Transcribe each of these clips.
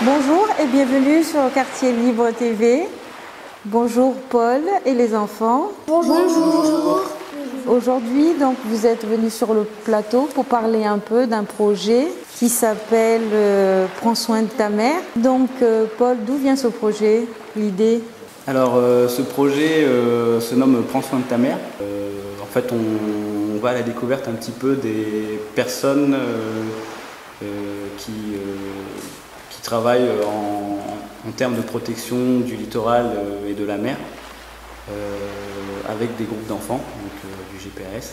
Bonjour et bienvenue sur Quartier Libre TV. Bonjour Paul et les enfants. Bonjour. Aujourd'hui, donc, vous êtes venus sur le plateau pour parler un peu d'un projet qui s'appelle Prends soin de ta mère. Donc Paul, d'où vient ce projet, l'idée? Alors ce projet se nomme Prends soin de ta mère. En fait on va à la découverte un petit peu des personnes qui travaillent en termes de protection du littoral et de la mer avec des groupes d'enfants, donc du GPAS.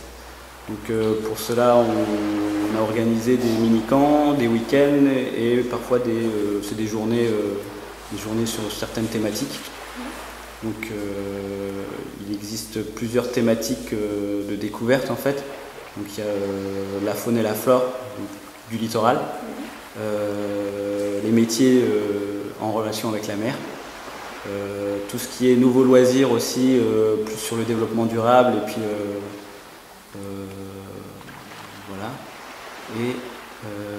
Donc pour cela on a organisé des mini-camps, des week-ends et parfois c'est des journées sur certaines thématiques. Donc il existe plusieurs thématiques de découverte en fait. Donc il y a la faune et la flore du littoral, les métiers en relation avec la mer, tout ce qui est nouveaux loisirs aussi, plus sur le développement durable et puis voilà, et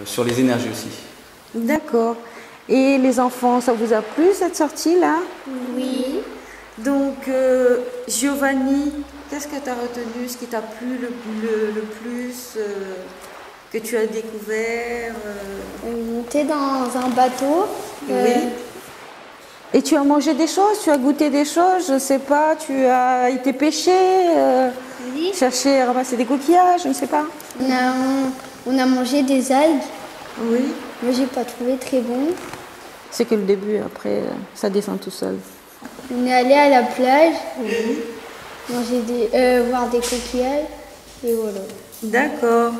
sur les énergies aussi. D'accord. Et les enfants, ça vous a plu cette sortie-là? Oui. Donc Giovanni, qu'est-ce que tu as retenu, ce qui t'a plu le plus, que tu as découvert? Monter dans un bateau. Oui. Et tu as mangé des choses, tu as goûté des choses, je ne sais pas, tu as été pêcher, Oui. chercher, ramasser des coquillages, je ne sais pas. On a mangé des algues. Oui. Moi, j'ai pas trouvé très bon. C'est que le début, après, ça descend tout seul. On est allé à la plage, voir des coquillages, et voilà. D'accord.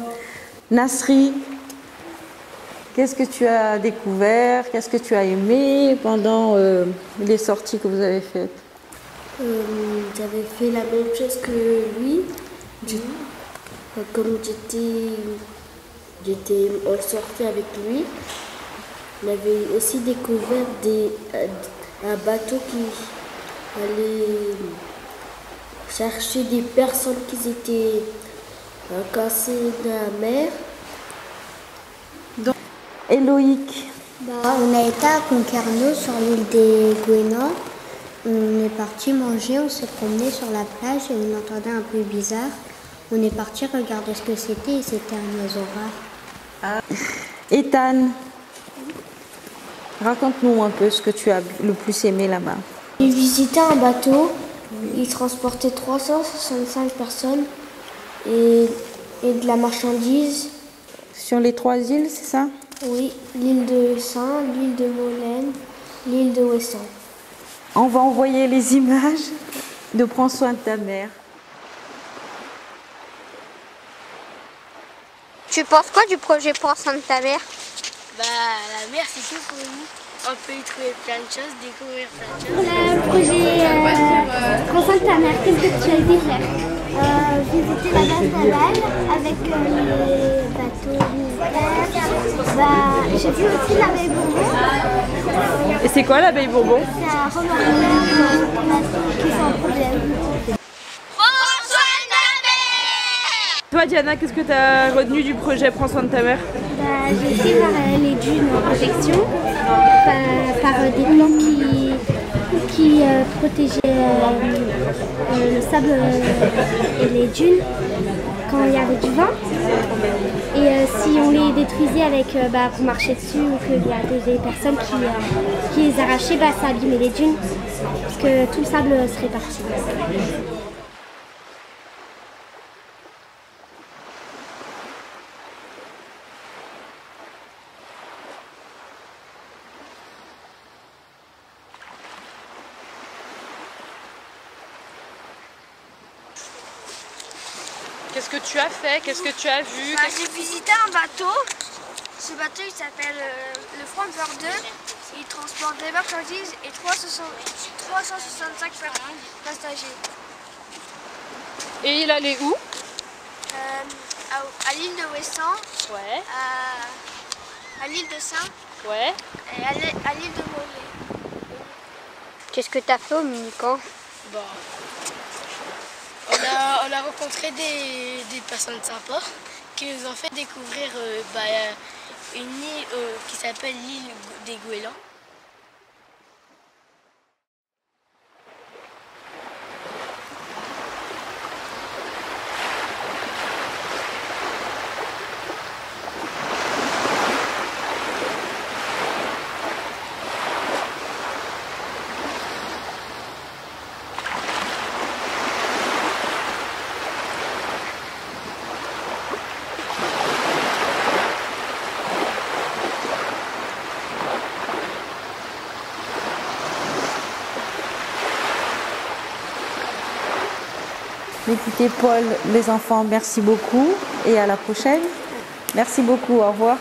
Nasri, qu'est-ce que tu as découvert, qu'est-ce que tu as aimé pendant les sorties que vous avez faites? J'avais fait la même chose que lui. Comme j'étais en sortie avec lui, on avait aussi découvert un bateau qui allait chercher des personnes qui étaient cassées dans la mer. Et Loïc? On a été à Concarneau sur l'île des Goélands. On est parti manger, on s'est promené sur la plage et on entendait un bruit bizarre. On est parti regarder ce que c'était et c'était un oiseau rare. Ethan, raconte-nous un peu ce que tu as le plus aimé là-bas. J'ai visité un bateau, il transportait 365 personnes et de la marchandise. Sur les 3 îles, c'est ça? Oui, l'île de Saint, l'île de Molène, l'île de Ouessant. On va envoyer les images de Prends soin de ta mère. Tu penses quoi du projet Prends soin de ta mère? La mer, c'est tout pour nous. On peut y trouver plein de choses, découvrir plein de choses. Le projet Prends soin de ta mère, qu'est-ce que tu as été faire? Visiter la base navale avec les bateaux militaires. J'ai vu aussi l'abeille Bourbon. Et c'est quoi l'abeille Bourbon? C'est un remorqueur qui est un problème. Toi Diana, qu'est-ce que tu as retenu du projet Prends soin de ta mère? J'ai été voir les dunes en protection par des plantes qui protégeaient le sable et les dunes quand il y avait du vent. Et si on les détruisait avec qu'on marchait dessus ou qu'il y a des personnes qui les arrachaient, ça abîmait les dunes parce que tout le sable serait parti. Qu'est-ce que tu as fait? Qu'est-ce que tu as vu? J'ai visité un bateau. Ce bateau il s'appelle le Frankfurt 2. Il transporte des marchandises et 365 passagers. Et il allait où? À l'île de Ouessant, Ouais. à l'île de Saint Ouais. et à l'île de Mollet. Qu'est-ce que tu as fait au mini-camp? On a rencontré des personnes sympas qui nous ont fait découvrir une île qui s'appelle l'île des Goélands. Écoutez Paul, les enfants, merci beaucoup et à la prochaine. Merci beaucoup, au revoir.